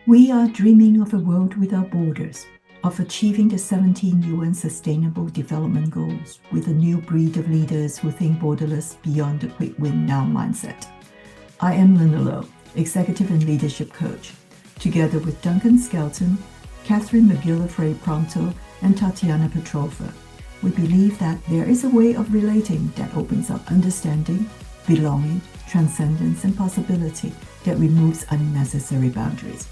We are dreaming of a world without borders, of achieving the 17 UN Sustainable Development Goals with a new breed of leaders who think borderless beyond the quick win now mindset. I am Lina, Executive and Leadership Coach. Together with Duncan Skelton, Catherine McGillivray-Pronto, and Tatiana Petrova, we believe that there is a way of relating that opens up understanding, belonging, transcendence, and possibility that removes unnecessary boundaries.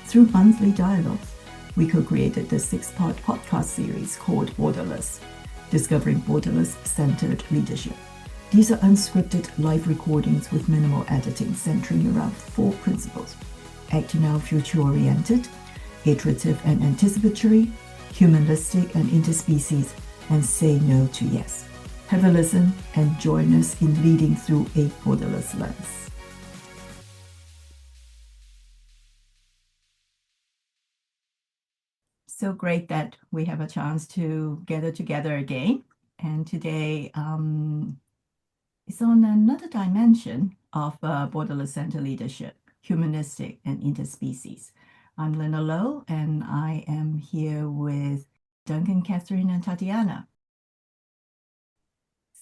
Through monthly dialogues, we co-created the 6-part podcast series called Borderless, Discovering Borderless-Centered Leadership. These are unscripted live recordings with minimal editing centering around 4 principles: act now future-oriented, iterative and anticipatory, humanistic and interspecies, and say no to yes. Have a listen and join us in leading through a borderless lens. So great that we have a chance to gather together again. And today is on another dimension of Borderless-Centered leadership, humanistic and interspecies. I'm Lina Lowe, and I am here with Duncan, Catherine, and Tatiana.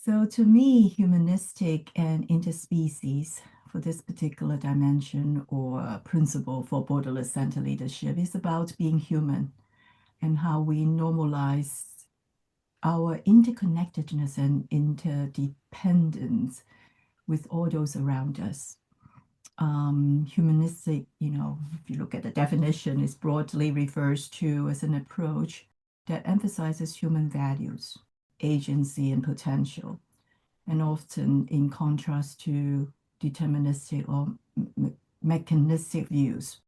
So to me, humanistic and interspecies for this particular dimension or principle for Borderless-Centered leadership is about being human and how we normalize our interconnectedness and interdependence with all those around us. Humanistic, if you look at the definition, is broadly refers to as an approach that emphasizes human values, agency, and potential, and often in contrast to deterministic or mechanistic views.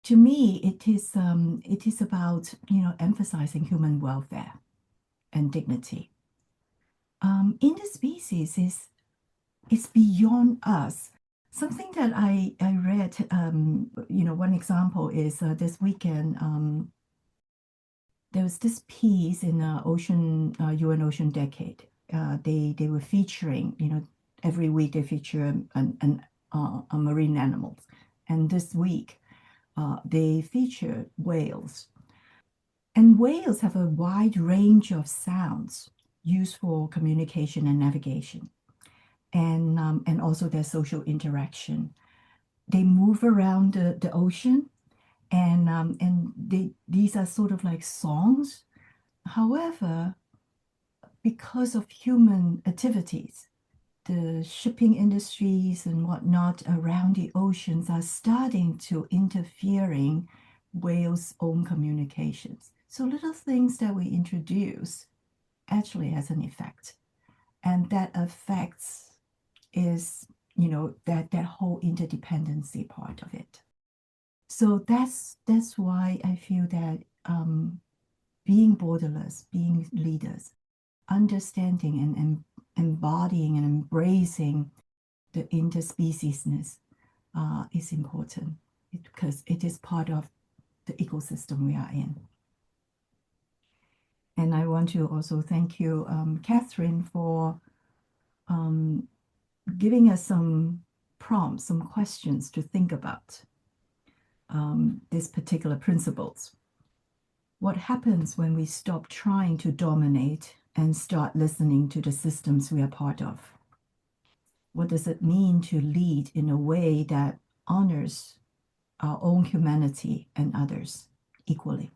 To me, it is about emphasizing human welfare and dignity. Interspecies is beyond us. Something that I read, one example is this weekend. There was this piece in UN Ocean Decade. They were featuring, every week they feature a marine animals, and this week they feature whales. And whales have a wide range of sounds used for communication and navigation, and also their social interaction. They move around the ocean, and these are sort of like songs. However, because of human activities, the shipping industries and whatnot around the oceans are starting to interfering whales' own communications. So little things that we introduce actually has an effect. And that affects is, that whole interdependency part of it. So that's why I feel that being borderless, being leaders, understanding and embodying and embracing the interspeciesness is important because it is part of the ecosystem we are in. And I want to also thank you, Catherine, for giving us some prompts, some questions to think about these particular principles. What happens when we stop trying to dominate and start listening to the systems we are part of? What does it mean to lead in a way that honors our own humanity and others equally?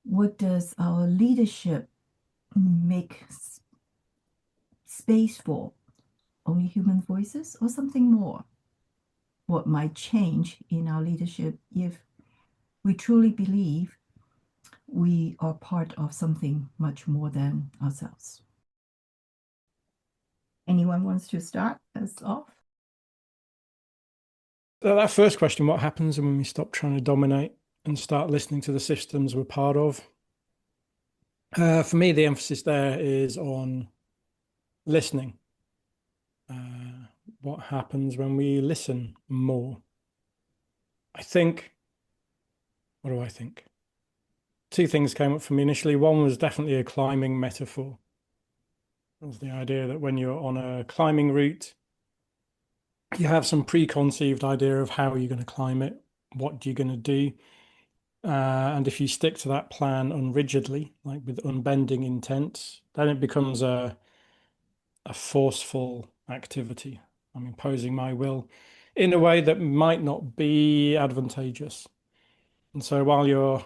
What does our leadership make space for? Only human voices or something more? What might change in our leadership if we truly believe we are part of something much more than ourselves? Anyone wants to start us off? That first question, what happens when we stop trying to dominate and start listening to the systems we're part of? For me, the emphasis there is on listening. What happens when we listen more? What do I think? 2 things came up for me initially. One was definitely a climbing metaphor. It was the idea that when you're on a climbing route, you have some preconceived idea of how you're going to climb it, what you're going to do. And if you stick to that plan unrigidly, like with unbending intent, then it becomes a forceful activity. I'm imposing my will in a way that might not be advantageous. And so while you're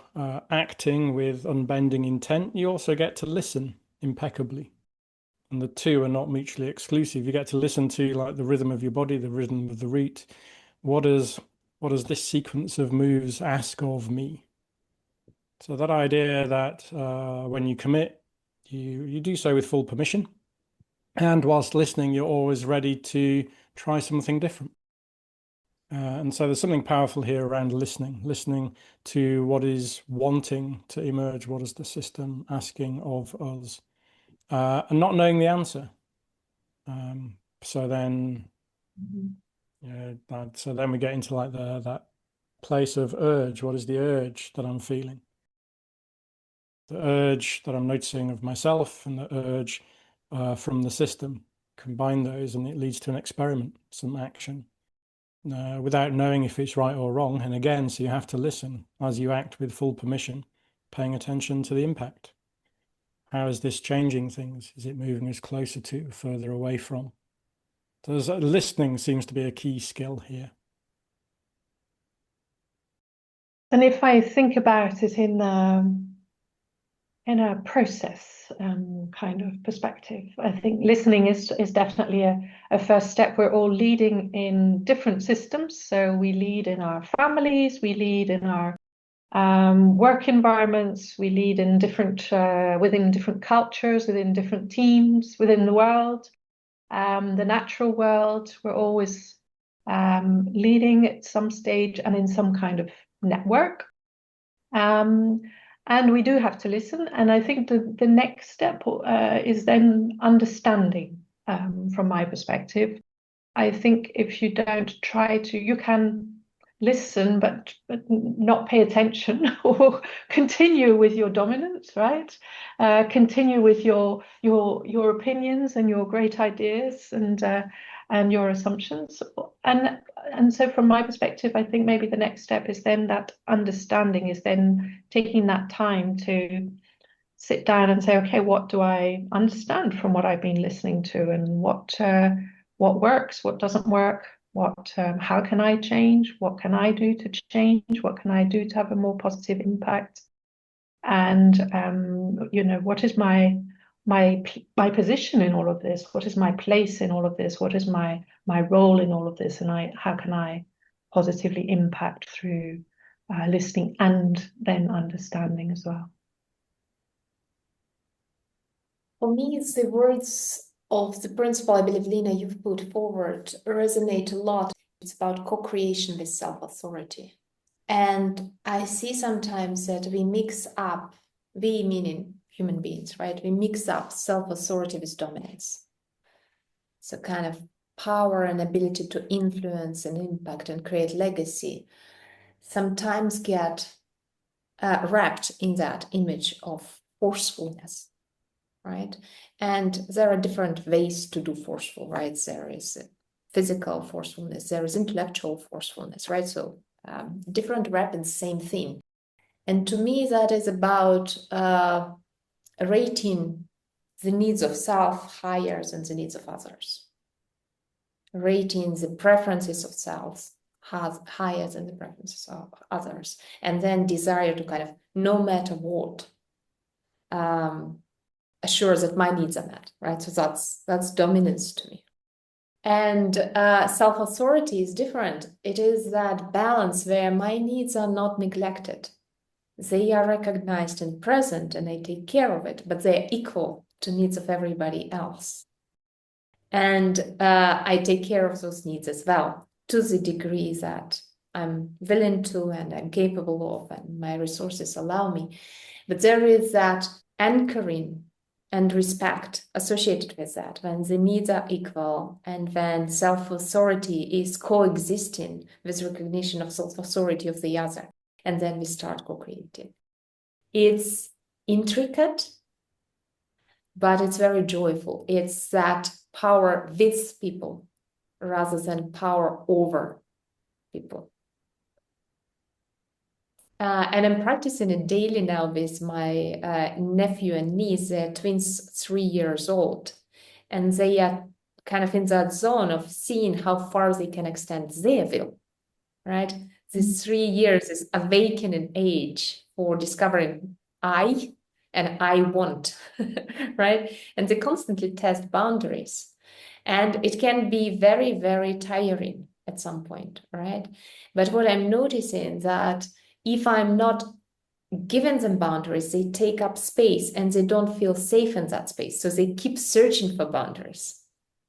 acting with unbending intent, you also get to listen impeccably. And the two are not mutually exclusive. You get to listen to like the rhythm of your body, the rhythm of the root. What does this sequence of moves ask of me? So that idea that when you commit, you do so with full permission. And whilst listening, you're always ready to try something different. And so there's something powerful here around listening to what is wanting to emerge, what is the system asking of us, and not knowing the answer. So then, so then we get into like that place of urge. What is the urge that I'm feeling? The urge that I'm noticing of myself and the urge from the system. Combine those, and it leads to an experiment, some action. Without knowing if it's right or wrong. And again, so you have to listen as you act with full permission, paying attention to the impact. How is this changing things? Is it moving us closer to, further away from? So listening seems to be a key skill here. And if I think about it in a process kind of perspective, I think listening is definitely a first step. We're all leading in different systems. So we lead in our families, we lead in our work environments, we lead in within different cultures, within different teams, within the world, the natural world. We're always leading at some stage and in some kind of network. And we do have to listen. And I think the next step is then understanding, from my perspective. I think if you don't try to, you can listen, but not pay attention or continue with your dominance, right? Continue with your opinions and your great ideas and your assumptions. And so from my perspective, I think maybe the next step is then that understanding, is then taking that time to sit down and say, okay, what do I understand from what I've been listening to, and what works, what doesn't work, how can I change, what can I do to change, what can I do to have a more positive impact, and what is my position in all of this, what is my place in all of this, what is my role in all of this, and how can I positively impact through listening and then understanding as well. For me, the words of the principle, I believe, Lina, you've put forward resonate a lot. It's about co-creation with self-authority. And I see sometimes that we mix up, we meaning human beings, right? We mix up self-authority with dominance. So kind of power and ability to influence and impact and create legacy sometimes get wrapped in that image of forcefulness. Right? And there are different ways to do forceful, right? There is physical forcefulness, there is intellectual forcefulness, right? So different weapons, same thing. And to me, that is about rating the needs of self higher than the needs of others. Rating the preferences of self higher than the preferences of others. And then desire to kind of, no matter what, assure that my needs are met, right? So that's dominance to me. And self-authority is different. It is that balance where my needs are not neglected. They are recognized and present, and I take care of it, but they're equal to needs of everybody else. And I take care of those needs as well, to the degree that I'm willing to and I'm capable of, and my resources allow me. But there is that anchoring and respect associated with that, when the needs are equal and when self-authority is coexisting with recognition of self-authority of the other, and then we start co-creating. It's intricate, but it's very joyful. It's that power with people rather than power over people. And I'm practicing it daily now with my nephew and niece. They're twins, 3 years old, and they are kind of in that zone of seeing how far they can extend their will, right? This 3 years is awakening age for discovering I and I want, right? And they constantly test boundaries. And it can be very, very tiring at some point, right? But what I'm noticing that if I'm not giving them boundaries, they take up space and they don't feel safe in that space. So they keep searching for boundaries.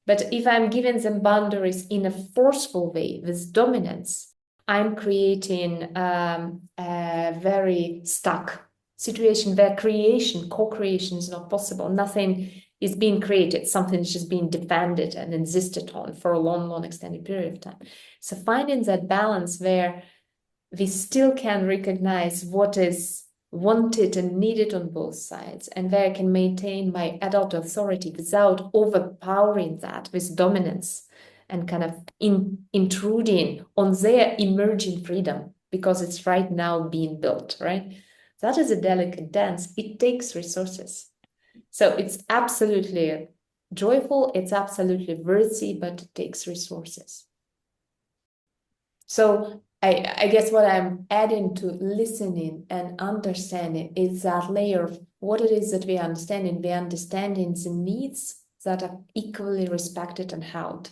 But if I'm giving them boundaries in a forceful way with dominance, I'm creating a very stuck situation where co-creation is not possible. Nothing is being created. Something is just being defended and insisted on for a long, long extended period of time. So finding that balance where we still can recognize what is wanted and needed on both sides, and where I can maintain my adult authority without overpowering that with dominance and kind of intruding on their emerging freedom because it's right now being built, right? That is a delicate dance. It takes resources. So it's absolutely joyful, it's absolutely worthy, but it takes resources. So I guess what I'm adding to listening and understanding is that layer of what it is that we are understanding. We are understanding the needs that are equally respected and held.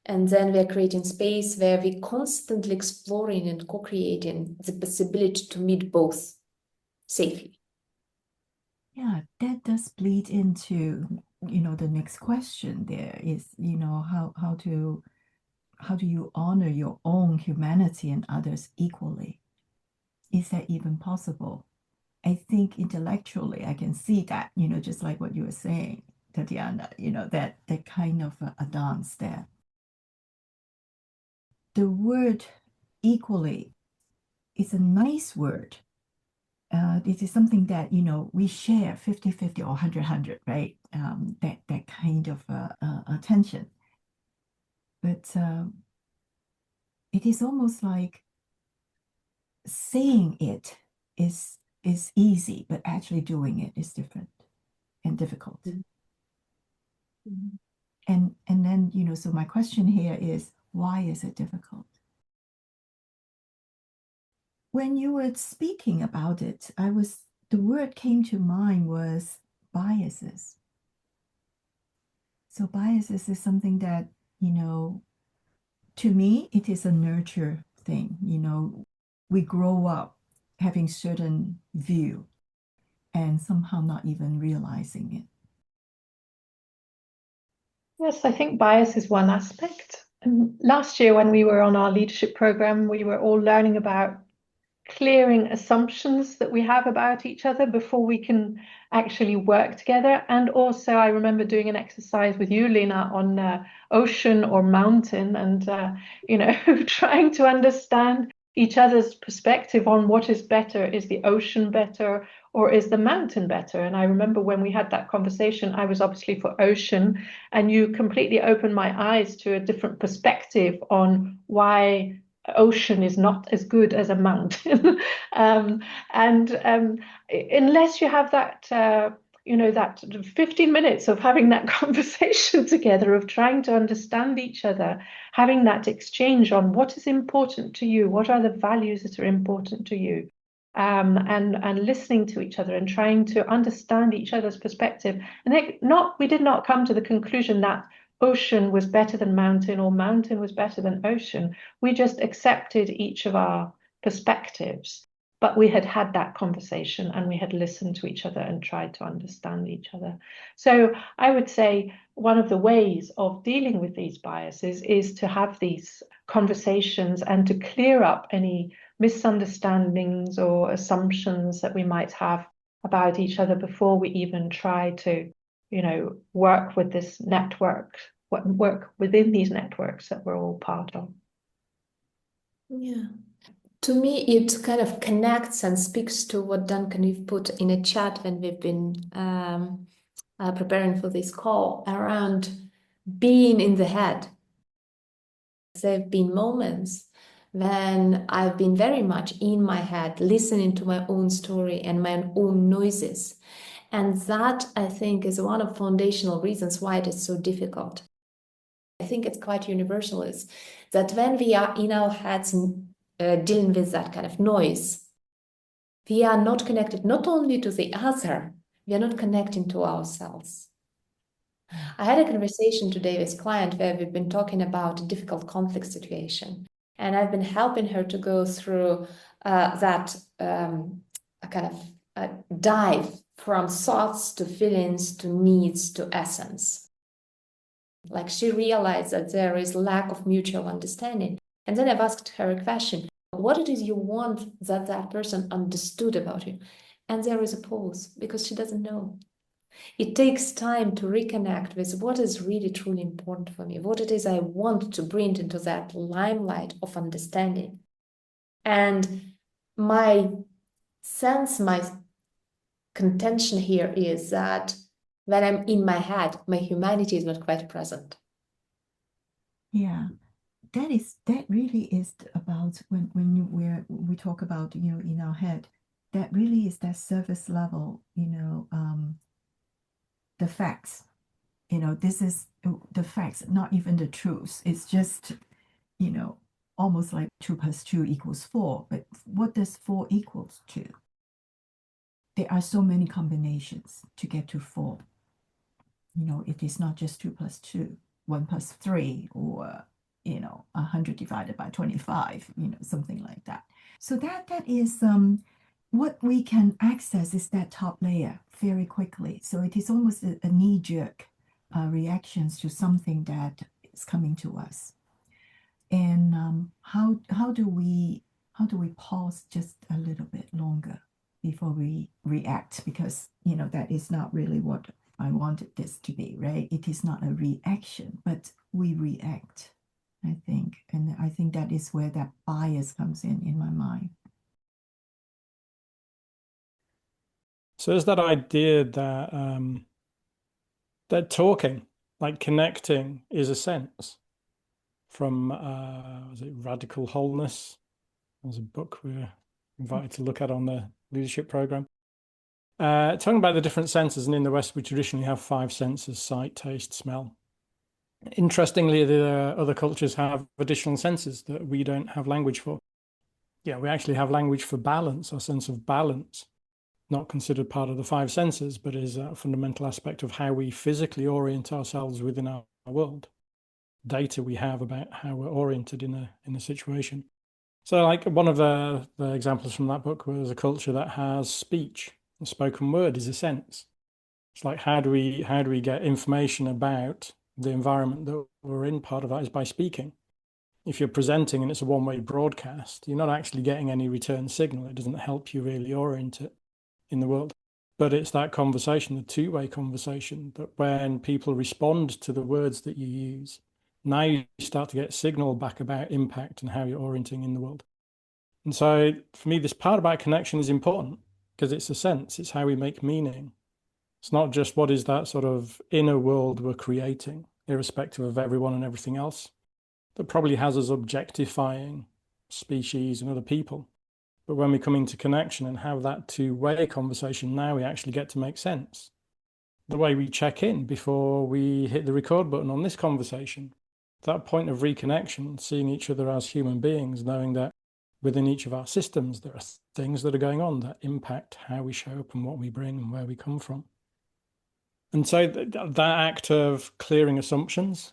And then we're creating space where we're constantly exploring and co-creating the possibility to meet both safely. Yeah, that does bleed into, the next question there is, how do you honor your own humanity and others equally? Is that even possible? I think intellectually I can see that, just like what you were saying, Tatiana, that kind of a dance there. The word equally is a nice word. It is something that, we share 50-50 or 100-100, right? That kind of attention. But it is almost like saying it is easy, but actually doing it is different and difficult. Mm-hmm. And then, so my question here is, why is it difficult? When you were speaking about it, the word came to mind was biases. So biases is something that, to me, it is a nurture thing. We grow up having certain view and somehow not even realizing it. Yes, I think bias is one aspect. And last year when we were on our leadership program, we were all learning about clearing assumptions that we have about each other before we can actually work together. And also I remember doing an exercise with you, Lina, on ocean or mountain, and trying to understand each other's perspective on what is better. Is the ocean better or is the mountain better? And I remember when we had that conversation, I was obviously for ocean, and you completely opened my eyes to a different perspective on why ocean is not as good as a mountain. Unless you have that that 15 minutes of having that conversation together, of trying to understand each other, having that exchange on what is important to you, what are the values that are important to you, and listening to each other and trying to understand each other's perspective. And we did not come to the conclusion that ocean was better than mountain or mountain was better than ocean. We just accepted each of our perspectives, but we had had that conversation and we had listened to each other and tried to understand each other. So I would say one of the ways of dealing with these biases is to have these conversations and to clear up any misunderstandings or assumptions that we might have about each other before we even try to work with this network, work within these networks that we're all part of. Yeah. To me, it kind of connects and speaks to what Duncan you've put in a chat when we've been preparing for this call around being in the head, There have been moments when I've been very much in my head, listening to my own story and my own noises. And that, I think, is one of the foundational reasons why it is so difficult. I think it's quite universal, is that when we are in our heads dealing with that kind of noise, we are not connected not only to the other, we are not connecting to ourselves. I had a conversation today with a client where we've been talking about a difficult conflict situation. And I've been helping her to go through that kind of dive from thoughts to feelings to needs to essence. Like, she realized that there is lack of mutual understanding. And then I've asked her a question: what it is you want that that person understood about you? And there is a pause, because she doesn't know. It takes time to reconnect with what is really truly important for me, what it is I want to bring into that limelight of understanding. And my sense, my contention here is that when I'm in my head, my humanity is not quite present. Yeah, that really is about when we talk about, you know, in our head, that really is that surface level, you know, the facts. You know, this is the facts, not even the truths. It's just, you know, almost like 2 + 2 = 4. But what does 4 equals to? There are so many combinations to get to 4. You know, it is not just 2 + 2, 1 + 3, or, you know, 100 divided by 25, you know, something like that. So that is what we can access is that top layer very quickly. So it is almost a knee-jerk reactions to something that is coming to us. And how do we pause just a little bit longer before we react? Because, you know, that is not really what I wanted this to be, right? It is not a reaction, but we react, I think. And I think that is where that bias comes in my mind. So there's that idea that that talking, like connecting, is a sense. From was it Radical Wholeness? There's a book we're invited to look at on the leadership program. Talking about the different senses, and in the West we traditionally have 5 senses: sight, taste, smell. Interestingly, the other cultures have additional senses that we don't have language for. Yeah, we actually have language for balance, our sense of balance, not considered part of the 5 senses, but is a fundamental aspect of how we physically orient ourselves within our world. Data we have about how we're oriented in a situation. So, like, one of the examples from that book was a culture that has speech. The spoken word is a sense. It's like, how do we get information about the environment that we're in? Part of that is by speaking. If you're presenting and it's a one-way broadcast, you're not actually getting any return signal. It doesn't help you really orient it in the world. But it's that conversation, the two-way conversation, that when people respond to the words that you use, now you start to get signal back about impact and how you're orienting in the world. And so for me, this part about connection is important because it's a sense, it's how we make meaning. It's not just what is that sort of inner world we're creating, irrespective of everyone and everything else, that probably has us objectifying species and other people. But when we come into connection and have that two-way conversation, now we actually get to make sense. The way we check in before we hit the record button on this conversation, that point of reconnection, seeing each other as human beings, knowing that within each of our systems, there are things that are going on that impact how we show up and what we bring and where we come from. And so that act of clearing assumptions,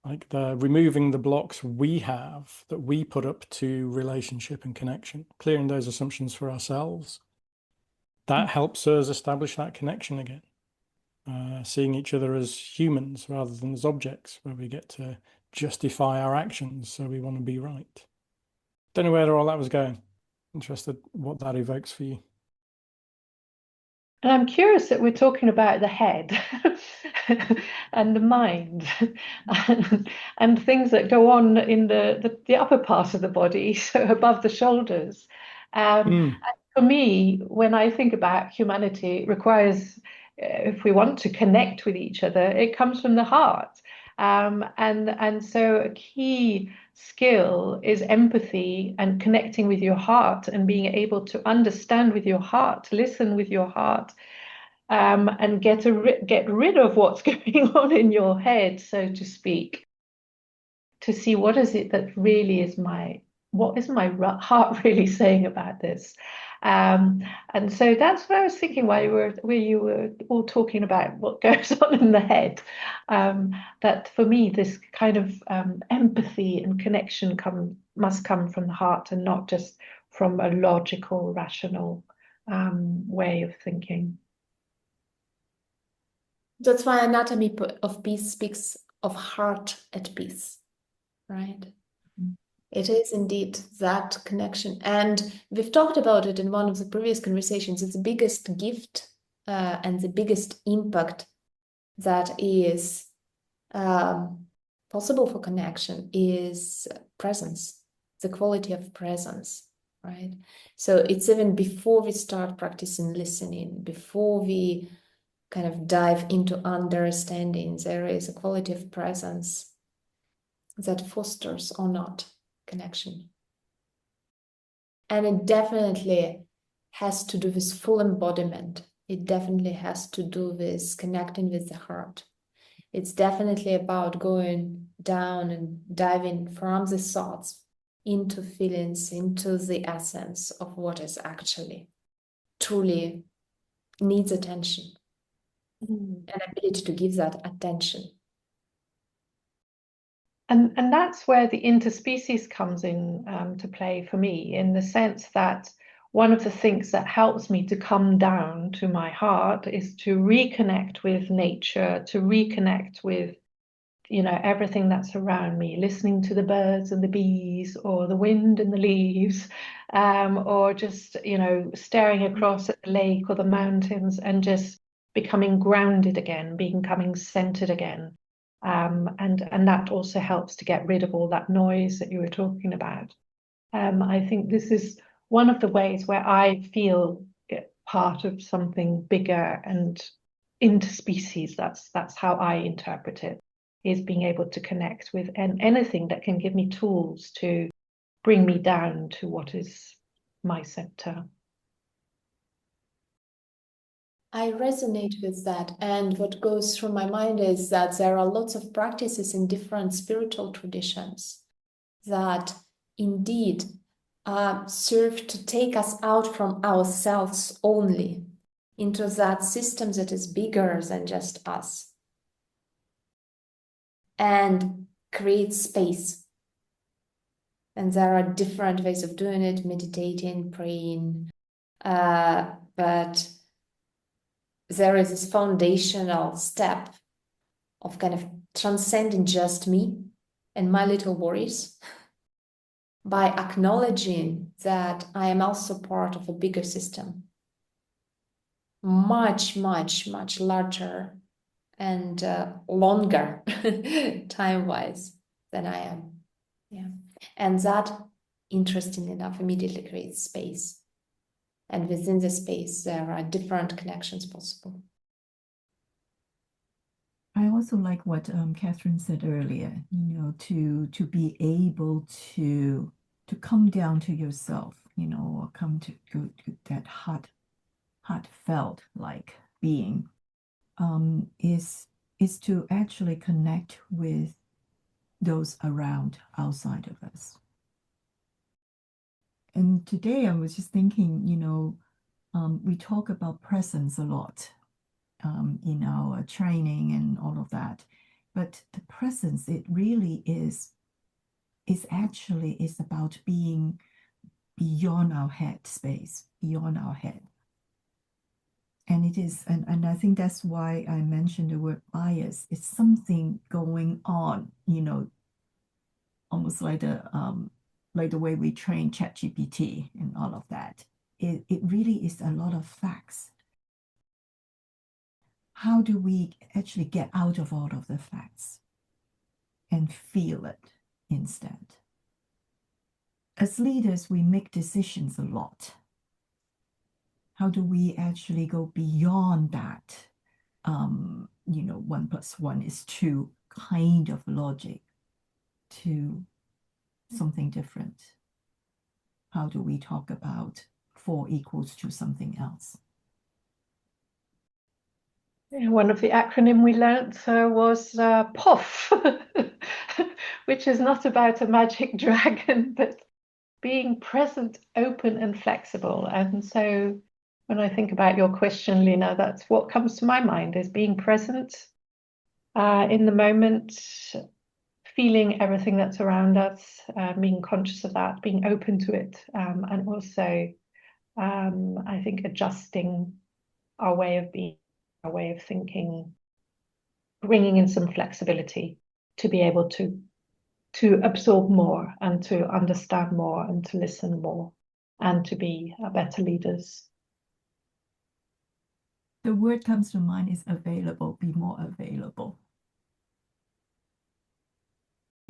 like removing the blocks we have that we put up to relationship and connection, clearing those assumptions for ourselves, that helps us establish that connection again. Seeing each other as humans rather than as objects, where we get to justify our actions, so we want to be right. Don't know where all that was going. Interested what that evokes for you. And I'm curious that we're talking about the head and the mind and things that go on in the upper part of the body, so above the shoulders. For me, when I think about humanity, it requires, if we want to connect with each other, it comes from the heart. And so a key skill is empathy and connecting with your heart and being able to understand with your heart, listen with your heart, and get rid of what's going on in your head, so to speak, to see what is it that really is what is my heart really saying about this. And so that's what I was thinking while you were all talking about what goes on in the head. That for me, this kind of empathy and connection must come from the heart and not just from a logical, rational way of thinking. That's why Anatomy of Peace speaks of heart at peace, right? Mm. It is indeed that connection. And we've talked about it in one of the previous conversations. It's the biggest gift and the biggest impact that is possible for connection is presence, the quality of presence, right? So it's even before we start practicing listening, before we kind of dive into understanding, there is a quality of presence that fosters or not connection. And it definitely has to do with full embodiment. It definitely has to do with connecting with the heart. It's definitely about going down and diving from the thoughts into feelings, into the essence of what is actually truly needs attention. An ability to give that attention. And that's where the interspecies comes in to play for me, in the sense that one of the things that helps me to come down to my heart is to reconnect with nature, to reconnect with, everything that's around me, listening to the birds and the bees, or the wind and the leaves, or just, staring across at the lake or the mountains and just becoming grounded again, becoming centered again. And that also helps to get rid of all that noise that you were talking about. I think this is one of the ways where I feel part of something bigger and interspecies. That's how I interpret it, is being able to connect with anything that can give me tools to bring me down to what is my center. I resonate with that. And what goes through my mind is that there are lots of practices in different spiritual traditions that indeed serve to take us out from ourselves only into that system that is bigger than just us and create space. And there are different ways of doing it, meditating, praying, but there is this foundational step of kind of transcending just me and my little worries by acknowledging that I am also part of a bigger system, much, much, much larger and longer time-wise than I am. Yeah. And that, interestingly enough, immediately creates space. And within the space, there are different connections possible. I also like what Catherine said earlier, to be able to come down to yourself, or come to that heartfelt like being, is to actually connect with those around outside of us. And today I was just thinking, we talk about presence a lot in our training and all of that. But the presence, it really is about being beyond our head space, beyond our head. And it is, and I think that's why I mentioned the word bias. It's something going on, almost like the way we train ChatGPT and all of that. It really is a lot of facts. How do we actually get out of all of the facts and feel it instead? As leaders, we make decisions a lot. How do we actually go beyond that? 1 + 1 is 2 kind of logic to something different? How do we talk about 4 equals to something else? One of the acronym we learnt was POF, which is not about a magic dragon, but being present, open, and flexible. And so when I think about your question, Lina, that's what comes to my mind, is being present in the moment, feeling everything that's around us, being conscious of that, being open to it, and also, I think, adjusting our way of being, our way of thinking, bringing in some flexibility to be able to absorb more and to understand more and to listen more and to be better leaders. The word comes to mind is available, be more available.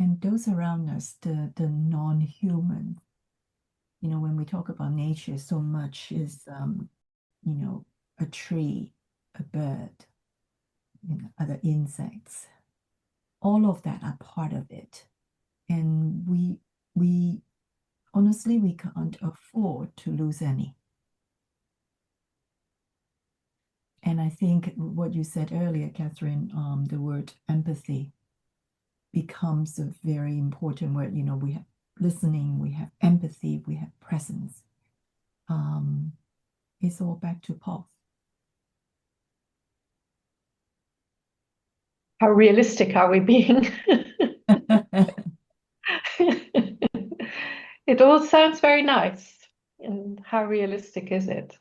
And those around us, the non-human, when we talk about nature, so much is, a tree, a bird, other insects. All of that are part of it. And we honestly, we can't afford to lose any. And I think what you said earlier, Catherine, the word empathy becomes a very important word. We have listening, we have empathy, we have presence. It's all back to Paul. How realistic are we being? It all sounds very nice. And how realistic is it?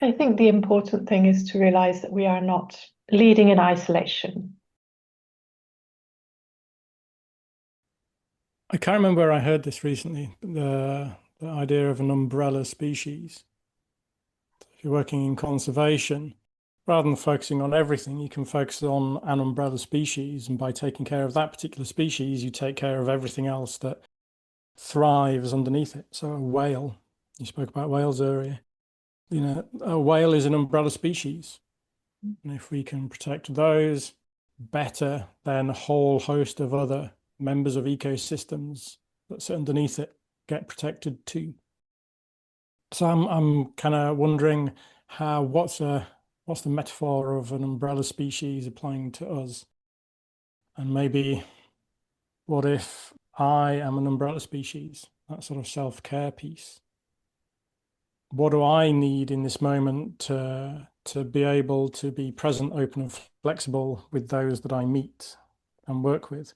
I think the important thing is to realize that we are not leading in isolation. I can't remember where I heard this recently, the idea of an umbrella species. If you're working in conservation, rather than focusing on everything, you can focus on an umbrella species, and by taking care of that particular species, you take care of everything else that thrives underneath it. So a whale, you spoke about whales earlier, a whale is an umbrella species. And if we can protect those better, then a whole host of other members of ecosystems that sit underneath it get protected too. So I'm kind of wondering what's the metaphor of an umbrella species applying to us? And maybe what if I am an umbrella species, that sort of self-care piece? What do I need in this moment to be able to be present, open, and flexible with those that I meet and work with?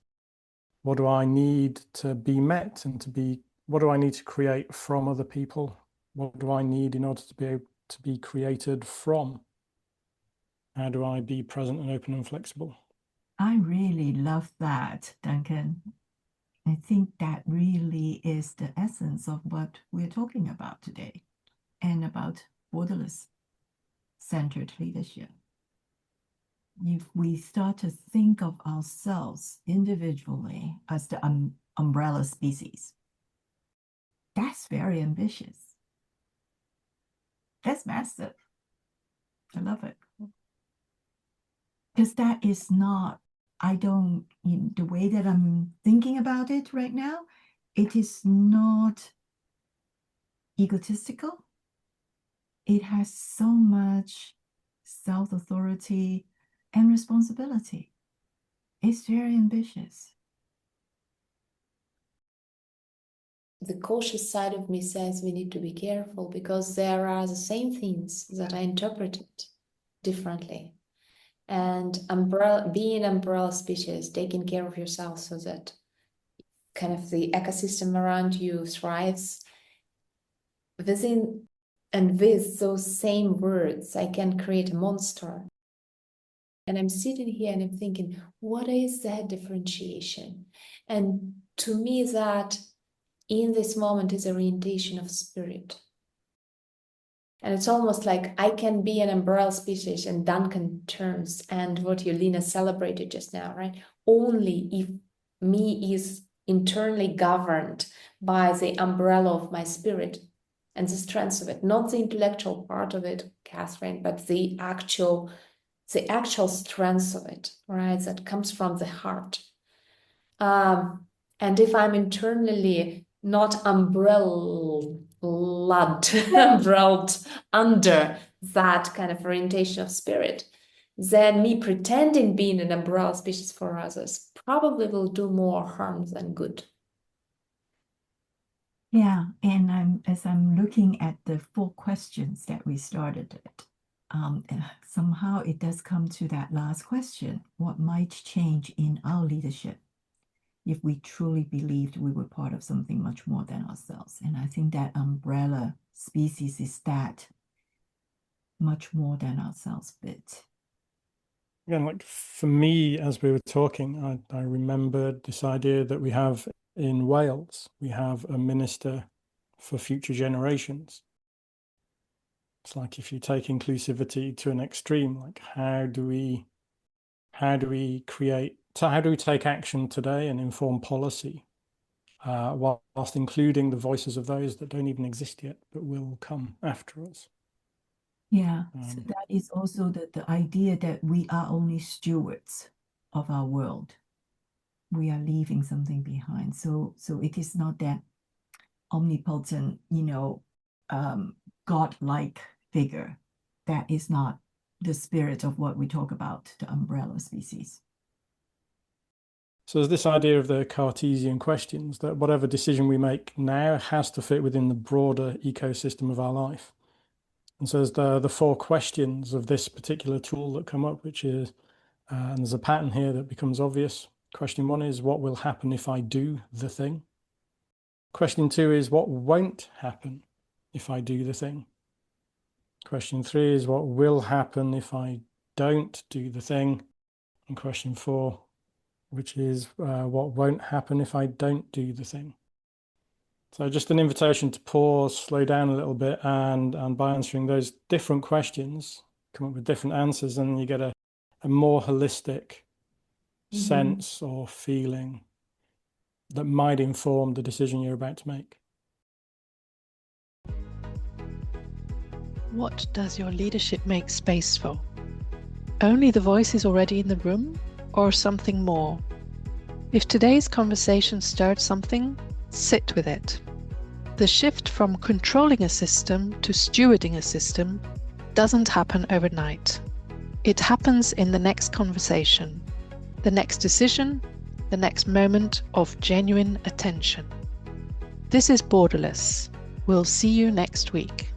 What do I need to be met and what do I need to create from other people? What do I need in order to be able to be created from? How do I be present and open and flexible? I really love that, Duncan. I think that really is the essence of what we're talking about today and about borderless-centered leadership. If we start to think of ourselves individually as the umbrella species, that's very ambitious. That's massive. I love it. Because that is not, the way that I'm thinking about it right now, it is not egotistical. It has so much self-authority and responsibility. It's very ambitious. The cautious side of me says we need to be careful because there are the same things that are interpreted differently. And being an umbrella species, taking care of yourself so that kind of the ecosystem around you thrives. Within and with those same words, I can create a monster. And I'm sitting here and I'm thinking, what is that differentiation? And to me, that in this moment is orientation of spirit. And it's almost like I can be an umbrella species in Duncan terms, and what Lina celebrated just now, right? Only if me is internally governed by the umbrella of my spirit and the strengths of it, not the intellectual part of it, Catherine, but the actual the actual strength of it, right? That comes from the heart. And if I'm internally not umbrelled under that kind of orientation of spirit, then me pretending being an umbrella species for others probably will do more harm than good. Yeah, and as I'm looking at the 4 questions that we started it, somehow it does come to that last question: what might change in our leadership if we truly believed we were part of something much more than ourselves? And I think that umbrella species is that much more than ourselves bit. Again, like for me, as we were talking, I remembered this idea that we have in Wales, we have a minister for future generations. It's like if you take inclusivity to an extreme, like how do we take action today and inform policy whilst including the voices of those that don't even exist yet but will come after us? Yeah, so that is also the idea that we are only stewards of our world. We are leaving something behind. So it is not that omnipotent, God-like figure. That is not the spirit of what we talk about, the umbrella species. So there's this idea of the Cartesian questions, that whatever decision we make now has to fit within the broader ecosystem of our life. And so there's the 4 questions of this particular tool that come up, which is, and there's a pattern here that becomes obvious. Question 1 is, what will happen if I do the thing? Question 2 is, what won't happen if I do the thing? Question 3 is, what will happen if I don't do the thing? And question 4, which is, what won't happen if I don't do the thing? So just an invitation to pause, slow down a little bit, and by answering those different questions, come up with different answers, and you get a more holistic sense or feeling that might inform the decision you're about to make. What does your leadership make space for? Only the voices already in the room, or something more? If today's conversation stirred something, sit with it. The shift from controlling a system to stewarding a system doesn't happen overnight. It happens in the next conversation, the next decision, the next moment of genuine attention. This is Borderless. We'll see you next week.